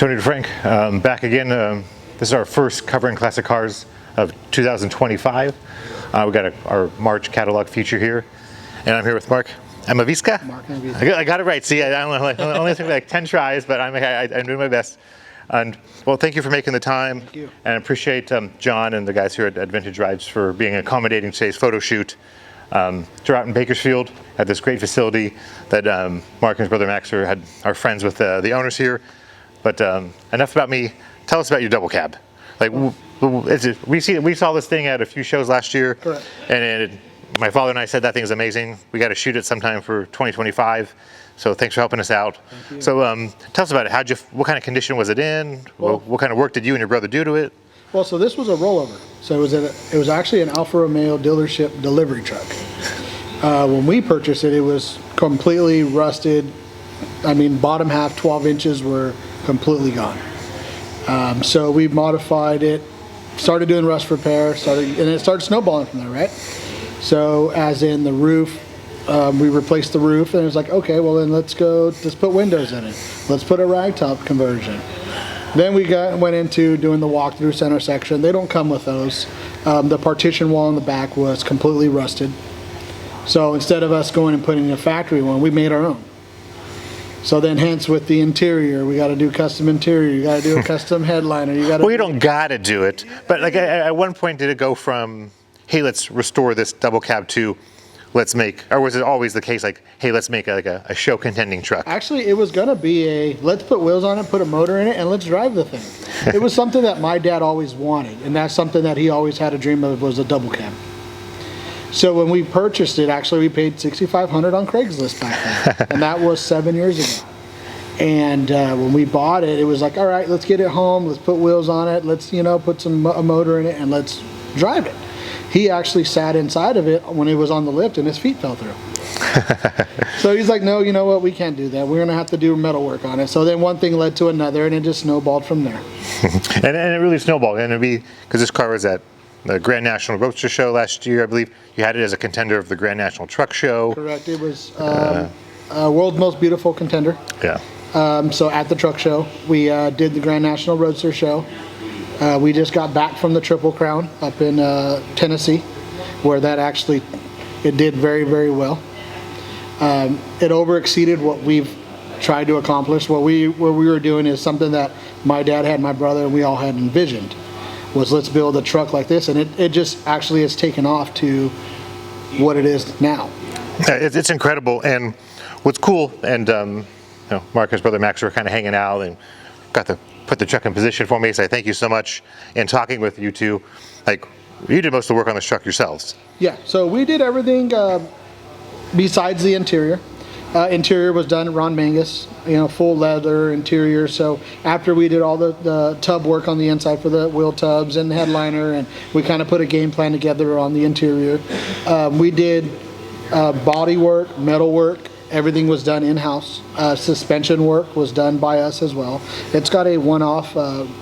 Tony DeFrank, back again. This is our first covering classic cars of 2025. We got our March catalog feature here, and I'm here with Mark Amavizca. Mark Amavizca. I got it right. See, I only took like 10 tries, but I'm doing my best. And well, thank you for making the time. Thank you. And I appreciate John and the guys here at Vintage Rides for being accommodating today's photo shoot. We're out in Bakersfield at this great facility that Mark and his brother Max are friends with the owners here. But enough about me. Tell us about your double cab. Like, we saw this thing at a few shows last year. Correct. And my father and I said that thing is amazing. We got to shoot it sometime for 2025. So thanks for helping us out. Thank you. So tell us about it. What kind of condition was it in? Well, what kind of work did you and your brother do to it? Well, so this was a rollover. So it was actually an Alfa Romeo dealership delivery truck. When we purchased it, it was completely rusted. I mean, bottom half, 12 inches were completely gone. So we modified it, started doing rust repair, and it started snowballing from there, right? So as in the roof, we replaced the roof, and it was like, okay, well then let's put windows in it. Let's put a ragtop conversion. Then we went into doing the walkthrough center section. They don't come with those. The partition wall in the back was completely rusted. So instead of us going and putting a factory one, we made our own. So then hence with the interior, we got to do custom interior, you got to do a custom headliner, you got to... Well, you don't got to do it, but like at one point did it go from, hey, let's restore this double cab to, let's make, or was it always the case like, hey, let's make a show contending truck? Actually, it was going to be let's put wheels on it, put a motor in it, and let's drive the thing. It was something that my dad always wanted, and that's something that he always had a dream of, was a double cab. So when we purchased it, actually we paid $6,500 on Craigslist back then, and that was 7 years ago. And when we bought it, it was like, all right, let's get it home, let's put wheels on it, let's put a motor in it, and let's drive it. He actually sat inside of it when it was on the lift, and his feet fell through. So he's like, no, you know what, we can't do that. We're gonna have to do metal work on it. So then one thing led to another, and it just snowballed from there. and it really snowballed, and because this car was at the Grand National Roadster Show last year, I believe. You had it as a contender of the Grand National Truck Show. Correct. It was world's most beautiful contender. Yeah. So at the truck show, we did the Grand National Roadster Show. We just got back from the Triple Crown up in Tennessee, where it did very, very well. It over-exceeded what we've tried to accomplish. What we were doing is something that my dad had, my brother, and we all had envisioned, was let's build a truck like this, and it just actually has taken off to what it is now. It's incredible, and what's cool, and Mark and his brother Max were kind of hanging out and got to put the truck in position for me, so I thank you so much. And talking with you two, like, you did most of the work on this truck yourselves. Yeah, so we did everything besides the interior. Interior was done at Ron Mangus, full leather interior. So after we did all the tub work on the inside for the wheel tubs and the headliner, and we kind of put a game plan together on the interior. We did body work, metal work. Everything was done in-house. Suspension work was done by us as well. It's got a one-off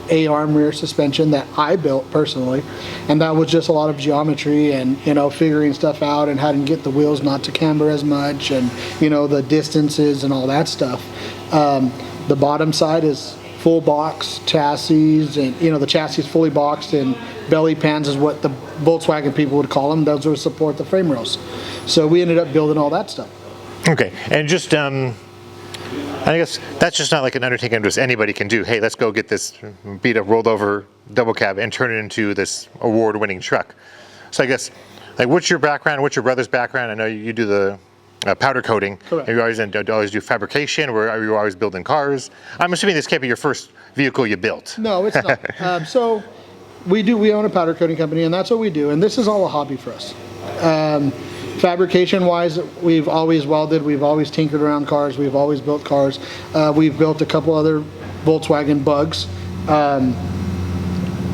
A-arm rear suspension that I built personally, and that was just a lot of geometry and figuring stuff out and how to get the wheels not to camber as much, and the distances and all that stuff. The bottom side is full box chassis, and the chassis is fully boxed, and belly pans is what the Volkswagen people would call them. Those would support the frame rails. So we ended up building all that stuff. Okay, and just, I guess that's just not like an undertaking just anybody can do. Hey, let's go get this beat up, rolled over double cab and turn it into this award-winning truck. So I guess, like, what's your background? What's your brother's background? I know you do the powder coating. Correct. You always do fabrication, or are you always building cars? I'm assuming this can't be your first vehicle you built. No, it's not. So we own a powder coating company, and that's what we do. And this is all a hobby for us. Fabrication wise, we've always welded, we've always tinkered around cars, we've always built cars. We've built a couple other Volkswagen Bugs.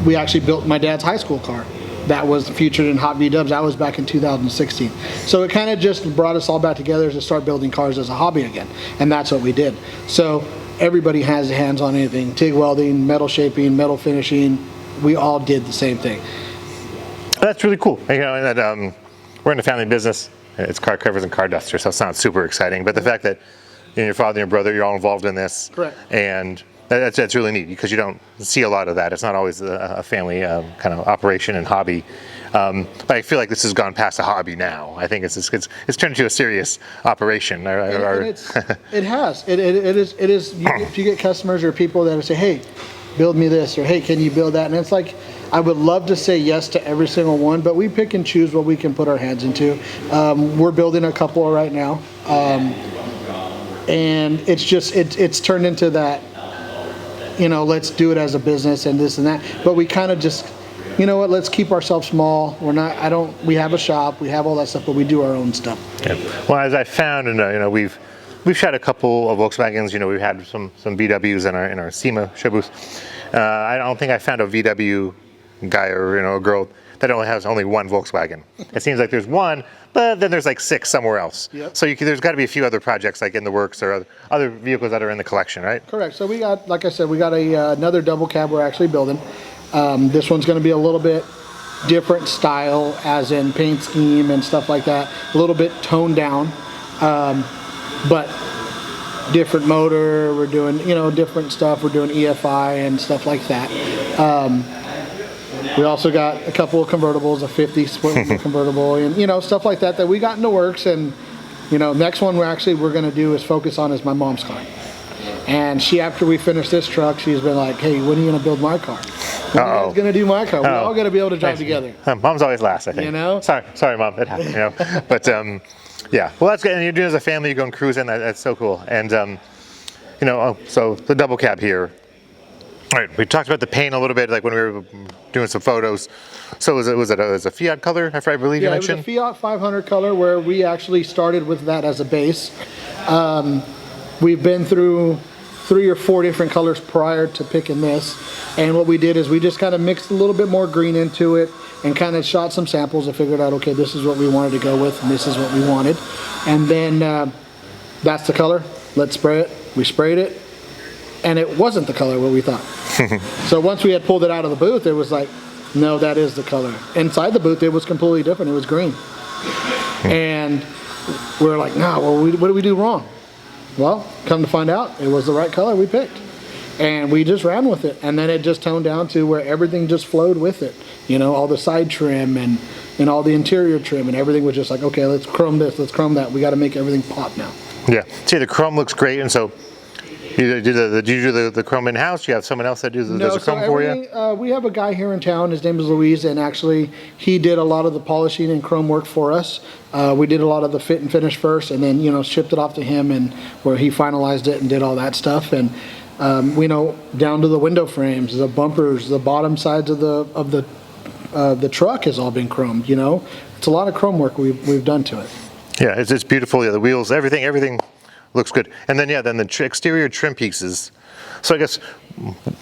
We actually built my dad's high school car that was featured in Hot V-Dubs. That was back in 2016. So it kind of just brought us all back together to start building cars as a hobby again, and that's what we did. So everybody has hands on anything: TIG welding, metal shaping, metal finishing. We all did the same thing. That's really cool. That we're in the family business. It's car covers and car dusters, so it's not super exciting. But the fact that your father and your brother, you're all involved in this. Correct. And That's really neat because you don't see a lot of that. It's not always a family kind of operation and hobby. But I feel like this has gone past a hobby now. I think it's turned into a serious operation. It has. It is. You get customers or people that say, "Hey, build me this," or "Hey, can you build that?" And it's like, I would love to say yes to every single one, but we pick and choose what we can put our hands into. We're building a couple right now, and it's turned into that. Let's do it as a business and this and that. But we kind of just, you know what? Let's keep ourselves small. We're not. We have a shop. We have all that stuff, but we do our own stuff. Yeah. Well, as I found, and we've shot a couple of Volkswagens. We've had some VWs in our SEMA show booth. I don't think I found a VW guy or a girl that only has one Volkswagen. It seems like there's one, but then there's like 6 somewhere else. Yep. So there's got to be a few other projects like in the works or other vehicles that are in the collection, right? Correct. So we got, like I said, we got another double cab we're actually building. This one's going to be a little bit different style, as in paint scheme and stuff like that. A little bit toned down, but different motor. We're doing different stuff. We're doing EFI and stuff like that. We also got a couple of convertibles, a 50 split convertible, and stuff like that we got in the works. And next one we're going to do is focus on is my mom's car. And after we finish this truck, she's been like, "Hey, when are you going to build my car? When are you guys going to do my car? We're all going to be able to drive together." Mom's always last, I think. Sorry, Mom, it happened. But yeah, well, that's good. And you're doing it as a family. You're going cruising. That's so cool. And so the double cab here. All right, we talked about the paint a little bit, like when we were doing some photos. So was it a Fiat color, I believe you mentioned? Yeah, it was a Fiat 500 color where we actually started with that as a base. We've been through 3 or 4 different colors prior to picking this. And what we did is we just kind of mixed a little bit more green into it and kind of shot some samples and figured out, okay, this is what we wanted to go with and this is what we wanted. And then that's the color. Let's spray it. We sprayed it. And it wasn't the color what we thought. So once we had pulled it out of the booth, it was like, no, that is the color. Inside the booth, it was completely different. It was green. And we were like, no, well, what did we do wrong? Well, come to find out, it was the right color we picked. And we just ran with it. And then it just toned down to where everything just flowed with it. All the side trim and all the interior trim and everything was just like, okay, let's chrome this, let's chrome that. We got to make everything pop now. Yeah. See, the chrome looks great. And so did you do the chrome in-house? You have someone else that does the chrome for you? We have a guy here in town. His name is Luis, and actually he did a lot of the polishing and chrome work for us. We did a lot of the fit and finish first, and then shipped it off to him, and where he finalized it and did all that stuff. And down to the window frames, the bumpers, the bottom sides of the truck has all been chromed. It's a lot of chrome work we've done to it. Yeah, it's beautiful. Yeah, the wheels, everything looks good. And then the exterior trim pieces. So I guess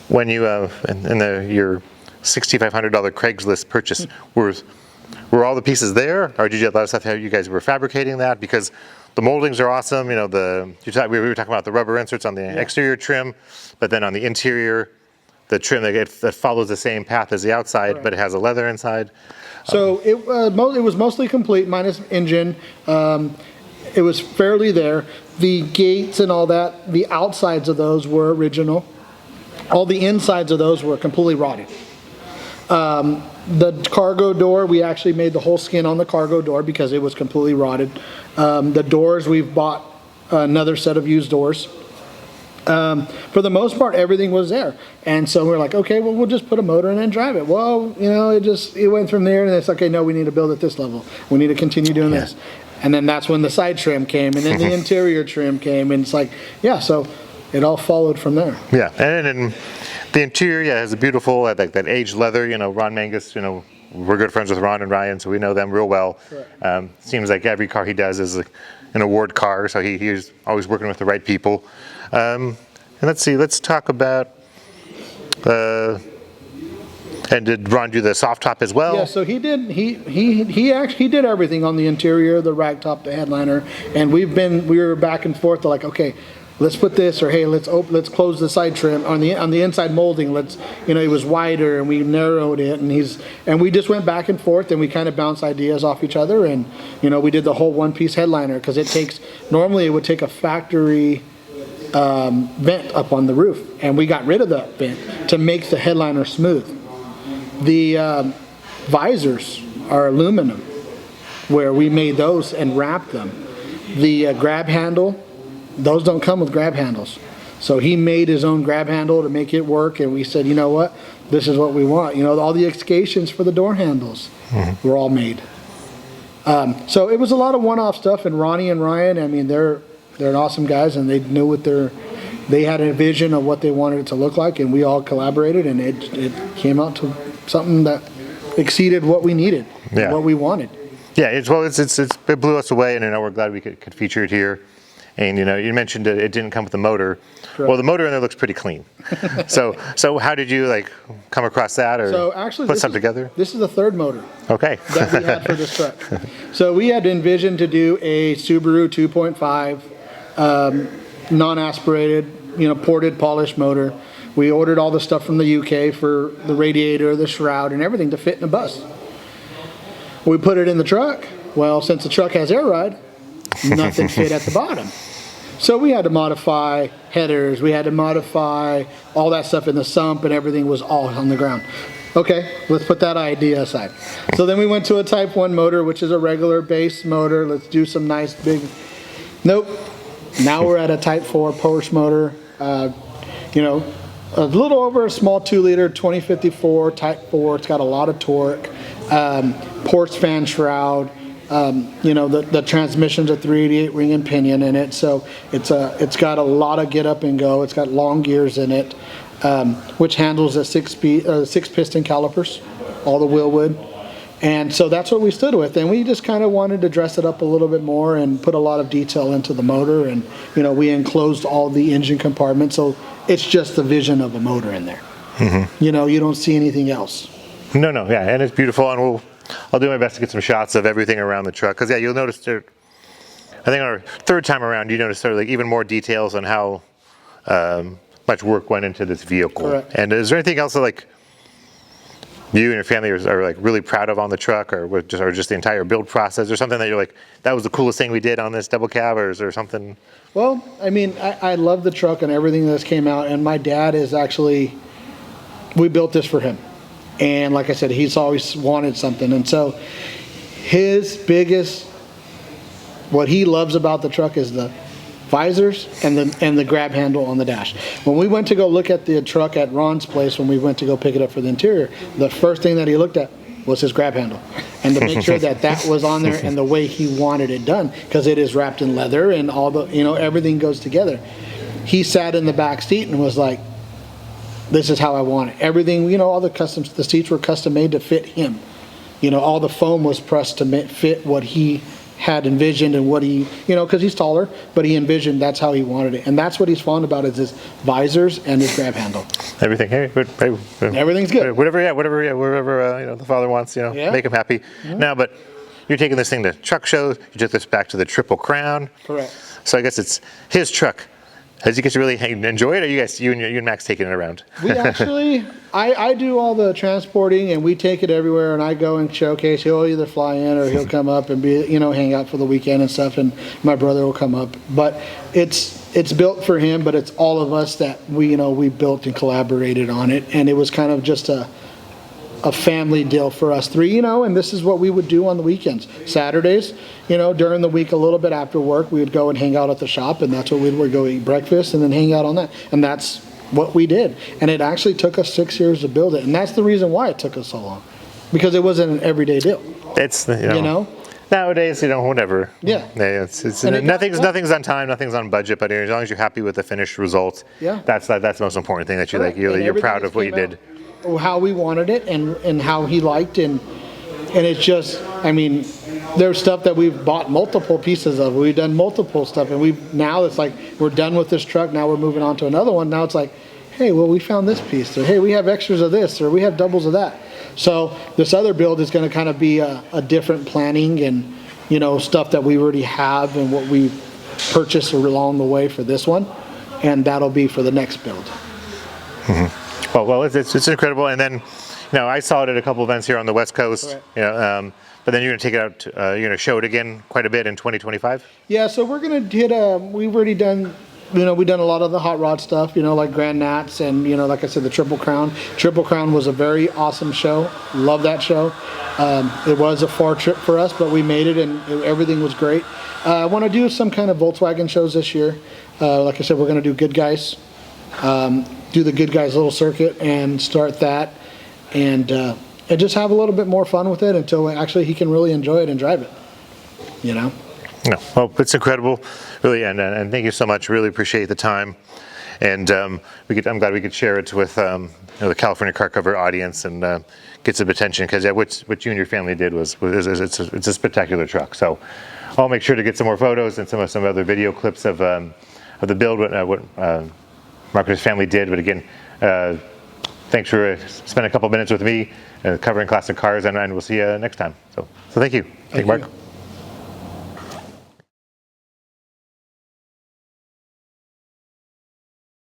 when you your $6,500 Craigslist purchase, were all the pieces there, or did you have a lot of stuff how you guys were fabricating that? Because the moldings are awesome. We were talking about the rubber inserts on the exterior trim, but then on the interior, the trim that follows the same path as the outside, but it has a leather inside. So it was mostly complete minus engine. It was fairly there. The gates and all that, the outsides of those were original. All the insides of those were completely rotted. The cargo door, we actually made the whole skin on the cargo door because it was completely rotted. The doors, we've bought another set of used doors. For the most part, everything was there. And so we're like, okay, well, we'll just put a motor in and drive it. Well, it went from there, and it's okay, no, we need to build at this level. We need to continue doing this. And then that's when the side trim came, and then the interior trim came, and it's like, yeah, so it all followed from there. Yeah, and the interior has a beautiful, that aged leather, Ron Mangus, we're good friends with Ron and Ryan, so we know them real well. Seems like every car he does is an award car, so he's always working with the right people. And let's talk about, and did Ron do the soft top as well? Yeah, so he did. He actually did everything on the interior, the rag top, the headliner, and we were back and forth. Like, okay, let's put this, or hey, let's close the side trim on the inside molding. It was wider, and we narrowed it, and we just went back and forth, and we kind of bounced ideas off each other, and we did the whole one-piece headliner because normally it would take a factory vent up on the roof, and we got rid of that vent to make the headliner smooth. The visors are aluminum, where we made those and wrapped them. The grab handle, those don't come with grab handles. So he made his own grab handle to make it work, and we said, you know what, this is what we want. You know, all the extrications for the door handles were all made. So it was a lot of one-off stuff, and Ronnie and Ryan, I mean, they're awesome guys, and they knew what they had a vision of what they wanted it to look like, and we all collaborated, and it came out to something that exceeded what we needed, what we wanted. Yeah, it blew us away, and you know, we're glad we could feature it here. And you know, you mentioned it didn't come with a motor. Correct. Well, the motor in there looks pretty clean. so how did you like come across that, or so actually put something together? This is the third motor. Okay. That we had for this truck. So we had envisioned to do a Subaru 2.5 non-aspirated, you know, ported, polished motor. We ordered all the stuff from the UK for the radiator, the shroud, and everything to fit in a bus. We put it in the truck. Well, since the truck has air ride, nothing fit at the bottom. So we had to modify headers, we had to modify all that stuff in the sump, and everything was all on the ground. Okay, let's put that idea aside. So then we went to a Type 1 motor, which is a regular base motor. Let's do some nice big, nope. Now we're at a Type 4 Porsche motor, you know, a little over a small 2-liter 2054 Type 4. It's got a lot of torque, Porsche fan shroud. You know, the transmission's a 388 ring and pinion in it, so it's got a lot of get up and go. It's got long gears in it, which handles a 6-piston calipers, all the wheel wood, and so that's what we stood with. And we just kind of wanted to dress it up a little bit more and put a lot of detail into the motor, and you know, we enclosed all the engine compartments, so it's just the vision of a motor in there. You know, you don't see anything else. No, yeah, and it's beautiful, and I'll do my best to get some shots of everything around the truck, because yeah, you'll notice there, I think our third time around, you noticed there were like even more details on how much work went into this vehicle. Correct. And is there anything else that like you and your family are like really proud of on the truck, or just the entire build process, or something that you're like, that was the coolest thing we did on this double cab, or is there something? Well, I mean, I love the truck and everything that's came out, and my dad is actually, we built this for him. And like I said, he's always wanted something. And so his biggest, what he loves about the truck is the visors and the grab handle on the dash. When we went to go look at the truck at Ron's place, when we went to go pick it up for the interior, the first thing that he looked at was his grab handle. And to make sure that was on there and the way he wanted it done, because it is wrapped in leather and all the, you know, everything goes together. He sat in the back seat and was like, this is how I want it. Everything, you know, all the seats were custom made to fit him. You know, all the foam was pressed to fit what he had envisioned and what he, you know, because he's taller, but he envisioned that's how he wanted it. And that's what he's fond about, is his visors and his grab handle. Everything, hey, everything's good. Whatever, you know, the father wants, you know, make him happy. Now, but you're taking this thing to truck shows. You took this back to the Triple Crown. Correct. So I guess it's his truck. As you guys really enjoy it, or you and Max taking it around? We actually, I do all the transporting, and we take it everywhere, and I go and showcase. He'll either fly in or he'll come up and be, you know, hang out for the weekend and stuff, and my brother will come up. But it's built for him, but it's all of us that we built and collaborated on it, and it was kind of just a family deal for us three, you know, and this is what we would do on the weekends. Saturdays, you know, during the week a little bit after work, we would go and hang out at the shop, and that's what we would go eat breakfast and then hang out on that. And that's what we did. And it actually took us 6 years to build it. And that's the reason why it took us so long, because it wasn't an everyday deal. It's, you know, nowadays, you know, whatever. Yeah. Nothing's on time, nothing's on budget, but as long as you're happy with the finished result, that's the most important thing, that you like, you're proud of what you did. How we wanted it and how he liked, and it's just, I mean, there's stuff that we've bought multiple pieces of. We've done multiple stuff, and now it's like we're done with this truck. Now we're moving on to another one. Now it's like, hey, well, we found this piece, or hey, we have extras of this, or we have doubles of that. So this other build is going to kind of be a different planning and, you know, stuff that we already have and what we purchased along the way for this one, and that'll be for the next build. Well, it's incredible. And then, you know, I saw it at a couple events here on the West Coast. Correct. You know, but then you're going to take it out. You're going to show it again quite a bit in 2025. Yeah, so we're going to hit. We've already done we've done a lot of the hot rod stuff, like Grand Nats and, like I said, the Triple Crown. Triple Crown was a very awesome show. Love that show. It was a far trip for us, but we made it and everything was great. I want to do some kind of Volkswagen shows this year. Like I said, we're going to do Good Guys, do the Good Guys little circuit and start that and just have a little bit more fun with it until actually he can really enjoy it and drive it, No, well, it's incredible, really, and thank you so much. Really appreciate the time, and I'm glad we could share it with the California car cover audience and get some attention because what you and your family did it's a spectacular truck. So I'll make sure to get some more photos and some other video clips of the build what Mark and his family did. But again, thanks for spending a couple minutes with me covering classic cars, and we'll see you next time. So thank you. Thank you, Mark.